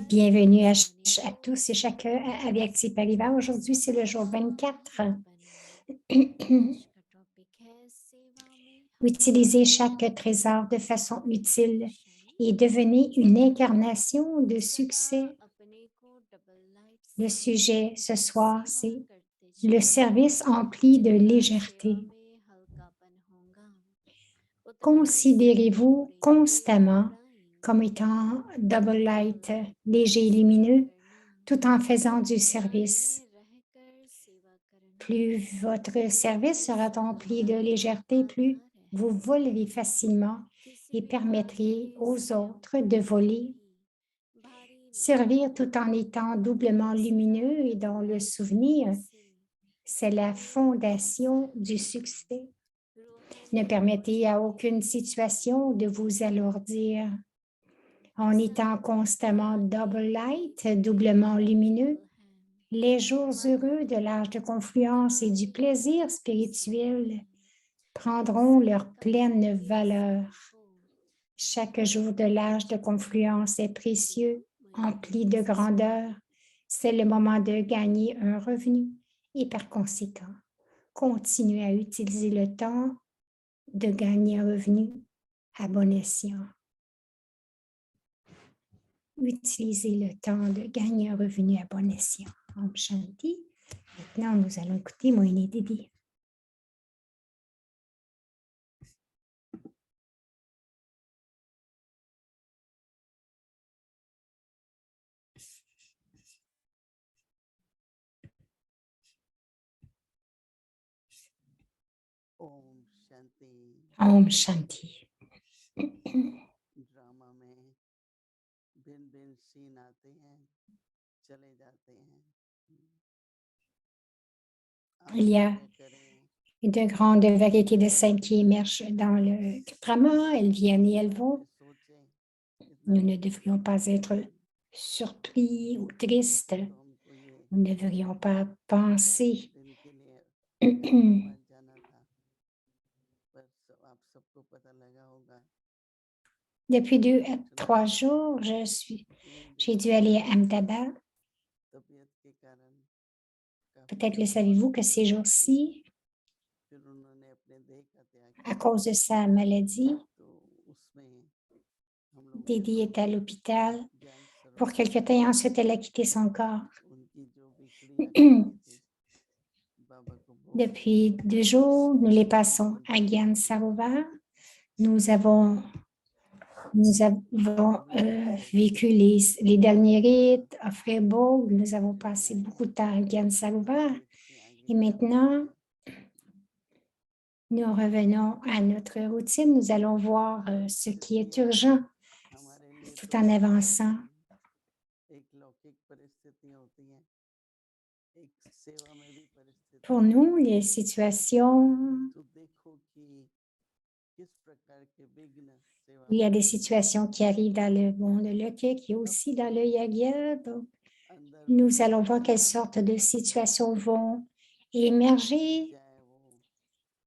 Bienvenue à tous et chacun à BNP Paribas. Aujourd'hui, c'est le jour 24. Utilisez chaque trésor de façon utile et devenez une incarnation de succès. Le sujet ce soir, c'est le service empli de légèreté. Considérez-vous constamment comme étant double light, léger et lumineux, tout en faisant du service. Plus votre service sera rempli de légèreté, plus vous volerez facilement et permettrez aux autres de voler. Servir tout en étant doublement lumineux et dans le souvenir, c'est la fondation du succès. Ne permettez à aucune situation de vous alourdir. En étant constamment double light, doublement lumineux, les jours heureux de l'âge de confluence et du plaisir spirituel prendront leur pleine valeur. Chaque jour de l'âge de confluence est précieux, empli de grandeur. C'est le moment de gagner un revenu et par conséquent, continuez à utiliser le temps de gagner un revenu à bon escient. Utilisez le temps de gagner un revenu à bon escient. Om Shanti. Maintenant, nous allons écouter Moïni Didi. Om Shanti. Om Shanti. Drama में भिन्न सीन आते हैं, चले जाते हैं। Il y a de grandes variétés de scènes qui émergent dans le drama. Elles viennent et elles vont. Nous ne devrions pas être surpris ou tristes. Nous ne devrions pas penser Depuis 2 à 3 jours, j'ai dû aller à Ahmedabad. Peut-être le savez-vous que ces jours-ci, à cause de sa maladie, Didi est à l'hôpital pour quelque temps et ensuite elle a quitté son corps. Depuis 2 jours, nous les passons à Gyan Sarovar. Nous avons vécu les derniers rites à Freiburg. Nous avons passé beaucoup de temps à Gyan Sarovar. Et maintenant, nous revenons à notre routine. Nous allons voir ce qui est urgent tout en avançant. Pour nous, les situations, il y a des situations qui arrivent dans le monde Lokik et aussi dans le Yagya. Donc, nous allons voir quelles sortes de situations vont émerger,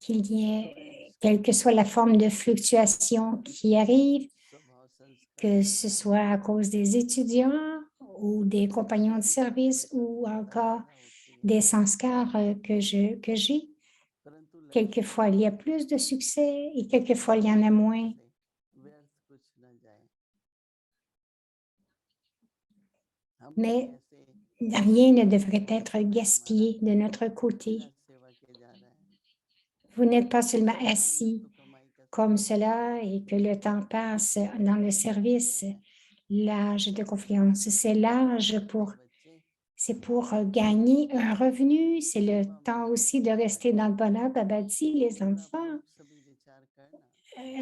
qu'il y ait, quelle que soit la forme de fluctuation qui arrive, que ce soit à cause des étudiants ou des compagnons de service ou encore des sanskars que j'ai. Quelquefois, il y a plus de succès et quelquefois, il y en a moins. Mais rien ne devrait être gaspillé de notre côté. Vous n'êtes pas seulement assis comme cela et que le temps passe dans le service. L'âge de confluence, c'est pour gagner un revenu. C'est le temps aussi de rester dans le bonheur. Babadi, les enfants,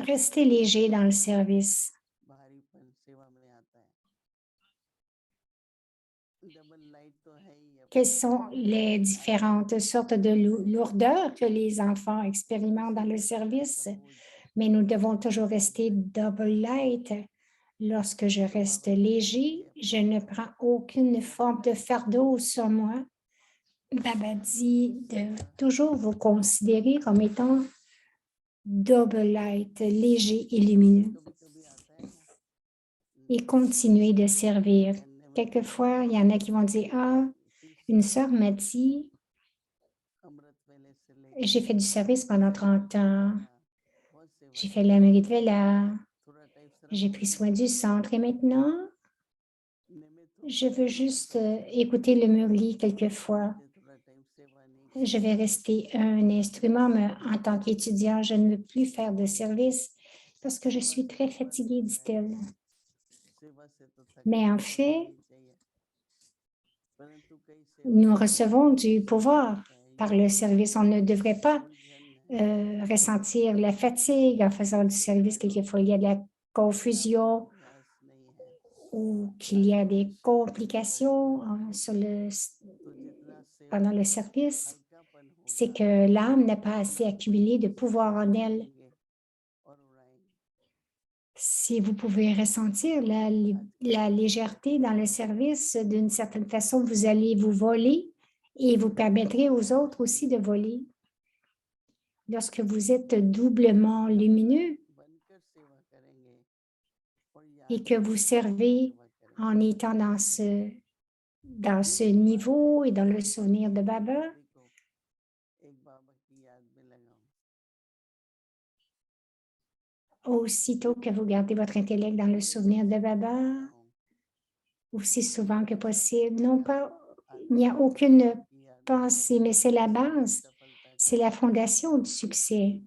restez légers dans le service. Quelles sont les différentes sortes de lourdeur que les enfants expérimentent dans le service? Mais nous devons toujours rester double light. Lorsque je reste léger, je ne prends aucune forme de fardeau sur moi. Baba dit de toujours vous considérer comme étant double light, léger et lumineux. Et continuer de servir Quelquefois, il y en a qui vont dire, « Ah, une sœur m'a dit, j'ai fait du service pendant 30 ans, j'ai fait l'Amérique de Vela, j'ai pris soin du centre et maintenant, je veux juste écouter le Murli quelquefois. Je vais rester un instrument, mais en tant qu'étudiant, je ne veux plus faire de service parce que je suis très fatiguée, dit-elle. Mais en fait, nous recevons du pouvoir par le service. On ne devrait pas ressentir la fatigue en faisant du service. Quelquefois, il y a de la confusion ou qu'il y a des complications pendant le service. C'est que l'âme n'a pas assez accumulé de pouvoir en elle. Si vous pouvez ressentir la légèreté dans le service, d'une certaine façon, vous allez vous voler et vous permettrez aux autres aussi de voler. Lorsque vous êtes doublement lumineux et que vous servez en étant dans ce niveau et dans le souvenir de Baba, aussitôt que vous gardez votre intellect dans le souvenir de Baba, aussi souvent que possible, non pas, il n'y a aucune pensée, mais c'est la base, c'est la fondation du succès.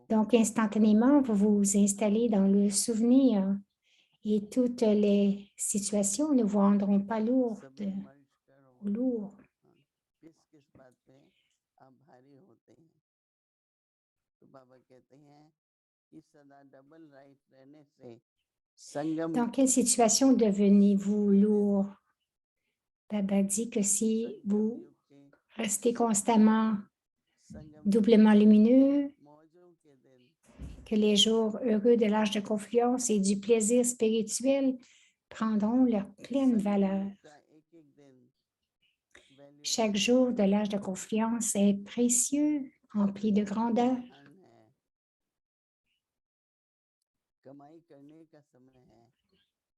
Donc, instantanément, vous vous installez dans le souvenir et toutes les situations ne vous rendront pas lourdes ou lourds. Dans quelle situation devenez-vous lourd? Baba dit que si vous restez constamment doublement lumineux, que les jours heureux de l'âge de confiance et du plaisir spirituel prendront leur pleine valeur. Chaque jour de l'âge de confiance est précieux, rempli de grandeur.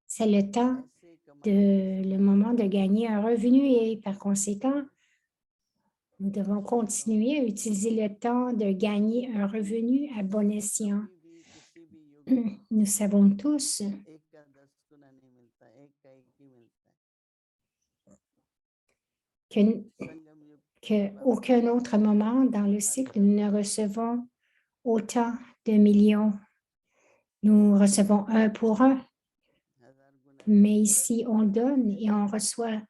C'est le moment de gagner un revenu et par conséquent, nous devons continuer à utiliser le temps de gagner un revenu à bon escient. Nous savons tous qu'aucun autre moment dans le cycle, nous ne recevons autant de millions. Nous recevons un pour un, mais ici, on donne et on reçoit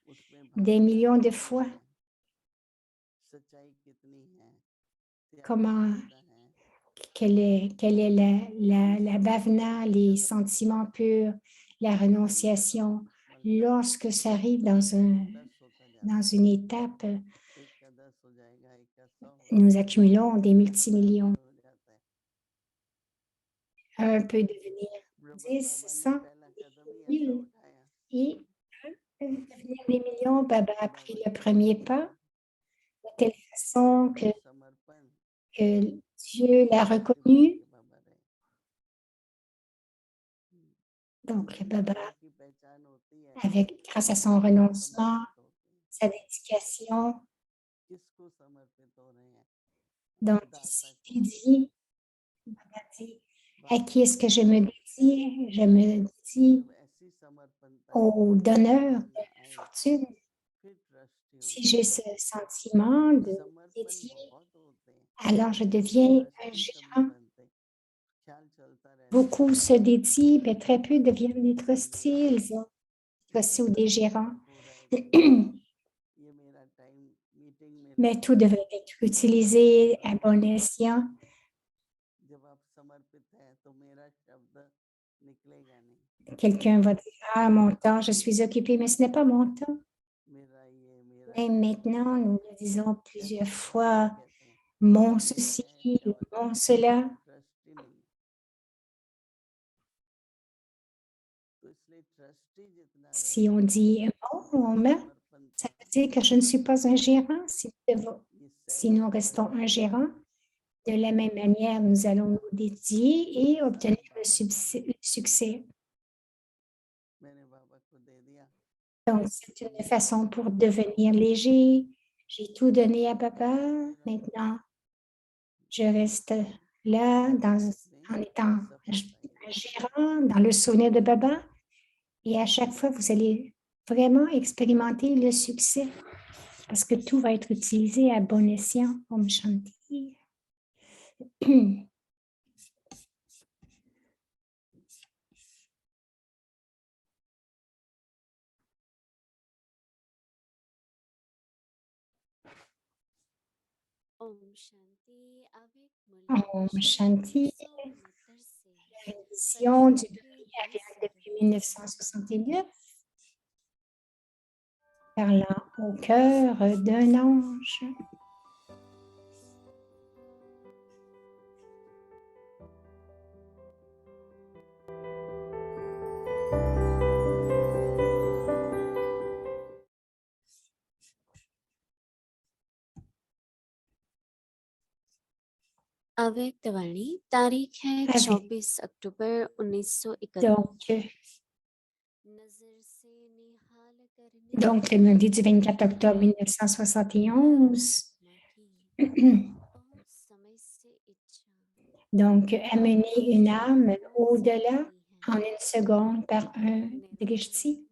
des millions de fois. Quelle est la bhavana, les sentiments purs, la renonciation, lorsque ça arrive dans une étape, nous accumulons des multimillions. Un peut devenir 10, 100, 1000 et devenir des millions. Baba a pris le premier pas de telle façon que Dieu l'a reconnu. Donc, Baba, grâce à son renoncement, sa dédication, donc il dit, Baba dit, à qui est-ce que je me dédie? Je me dédie au donneur de la fortune. Si j'ai ce sentiment de dédier, alors je deviens un gérant. Beaucoup se dédient, mais très peu deviennent des trustees, ou des gérants. Mais tout devrait être utilisé à bon escient. Quelqu'un va dire, « Ah, mon temps, je suis occupé », mais ce n'est pas mon temps. Mais maintenant, nous le disons plusieurs fois, mon ceci ou mon cela. Si on dit mon, ça veut dire que je ne suis pas un gérant. Si nous restons un gérant, de la même manière, nous allons nous dédier et obtenir le succès. Donc, c'est une façon pour devenir léger. J'ai tout donné à papa. Maintenant, je reste là en étant gérant dans le souvenir de baba. Et à chaque fois, vous allez vraiment expérimenter le succès parce que tout va être utilisé à bon escient. Om Shanti. Om Shanti. La vision du Ariane depuis 1969, parlant au cœur d'un ange. अव्यक्तवाणी तारीख है Avec. 24 अक्टूबर 1971 Donc, le lundi du 24 octobre 1971. Donc, amener une âme au-delà en une seconde par un drishti.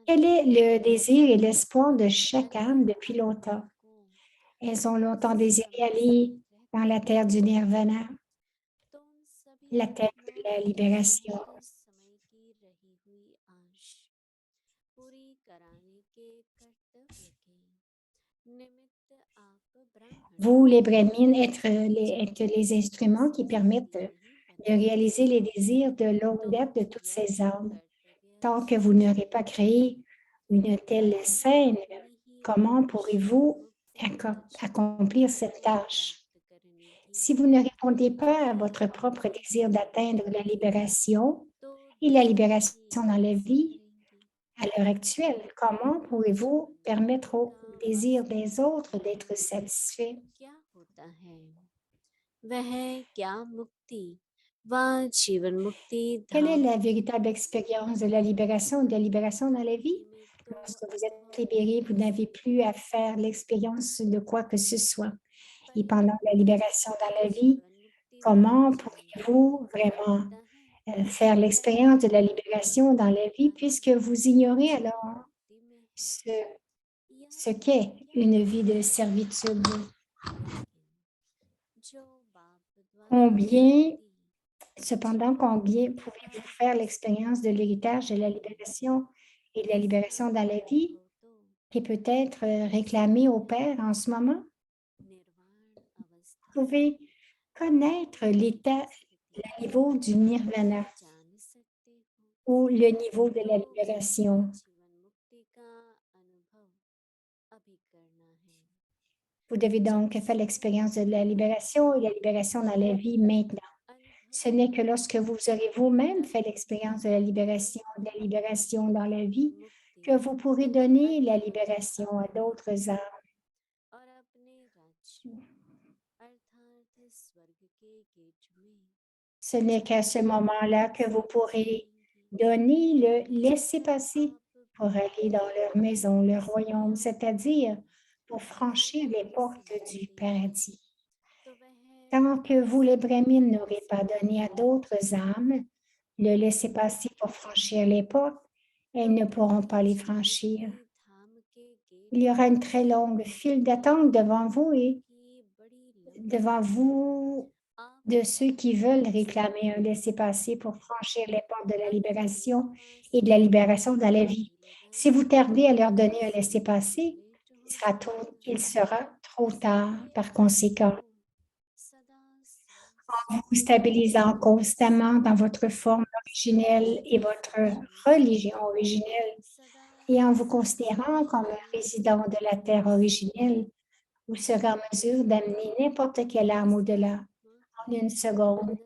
Quel est le désir et l'espoir de chaque âme depuis longtemps? Elles ont longtemps désiré aller dans la terre du nirvana, la terre de la libération. Vous, les brahmines, êtes les instruments qui permettent de réaliser les désirs de longue date de toutes ces âmes. Tant que vous n'aurez pas créé une telle scène, comment pourrez-vous accomplir cette tâche? Si vous ne répondez pas à votre propre désir d'atteindre la libération et la libération dans la vie, à l'heure actuelle, comment pourrez-vous permettre aux désirs des autres d'être satisfaits? Quelle est la véritable expérience de la libération et de la libération dans la vie? Lorsque vous êtes libéré, vous n'avez plus à faire l'expérience de quoi que ce soit. Et pendant la libération dans la vie, comment pourriez-vous vraiment faire l'expérience de la libération dans la vie puisque vous ignorez alors ce qu'est une vie de servitude? Cependant, combien pouvez-vous faire l'expérience de l'héritage de la libération et de la libération dans la vie qui peut être réclamé au Père en ce moment? Vous pouvez connaître l'état, le niveau du nirvana ou le niveau de la libération. Vous devez donc faire l'expérience de la libération et la libération dans la vie maintenant. Ce n'est que lorsque vous aurez vous-même fait l'expérience de la libération dans la vie, que vous pourrez donner la libération à d'autres âmes. Ce n'est qu'à ce moment-là que vous pourrez donner le laisser-passer pour aller dans leur maison, leur royaume, c'est-à-dire pour franchir les portes du paradis. Tant que vous, les brahmines, n'aurez pas donné à d'autres âmes le laisser-passer pour franchir les portes, elles ne pourront pas les franchir. Il y aura une très longue file d'attente devant vous et devant vous de ceux qui veulent réclamer un laissez-passer pour franchir les portes de la libération et de la libération dans la vie. Si vous tardez à leur donner un laissez-passer, il sera trop tard par conséquent. En vous stabilisant constamment dans votre forme originelle et votre religion originelle et en vous considérant comme un résident de la terre originelle, vous serez en mesure d'amener n'importe quelle âme au-delà en une seconde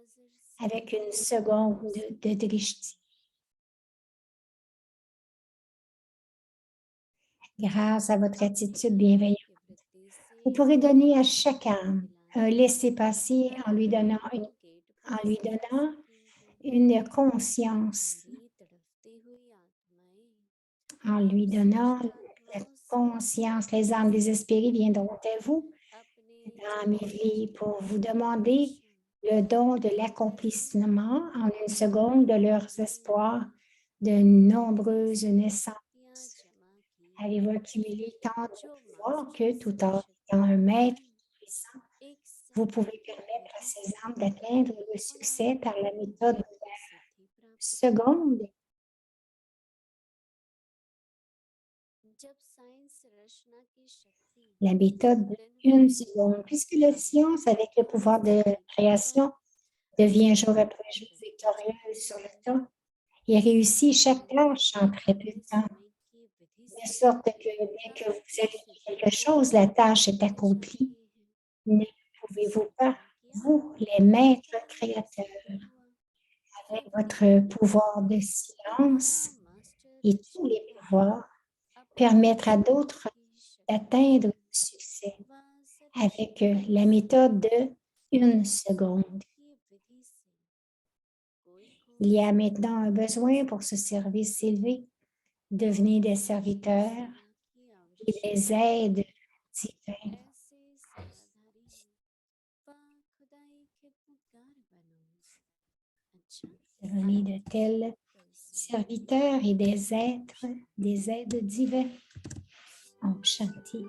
avec une seconde de drishti. Grâce à votre attitude bienveillante, vous pourrez donner à chaque âme un laisser-passer en lui donnant une conscience en lui donnant la conscience. Les âmes désespérées viendront à vous, âmes éveillées, pour vous demander le don de l'accomplissement en une seconde de leurs espoirs de nombreuses naissances. Avez-vous accumulé tant de pouvoir que, tout en étant un maître puissant, vous pouvez permettre à ces âmes d'atteindre le succès par la méthode de la seconde? La méthode de une seconde. Puisque la science, avec le pouvoir de création, devient jour après jour victorieuse sur le temps et réussit chaque tâche en très peu de temps. De sorte que dès que vous avez fait quelque chose, la tâche est accomplie. Ne pouvez-vous pas, vous, les maîtres créateurs, avec votre pouvoir de silence et tous les pouvoirs, permettre à d'autres d'atteindre le succès avec la méthode de une seconde? Il y a maintenant un besoin pour ce service élevé. Devenez des serviteurs et des aides divins. Devenez de tels serviteurs et des êtres, des aides divins. Om Shanti.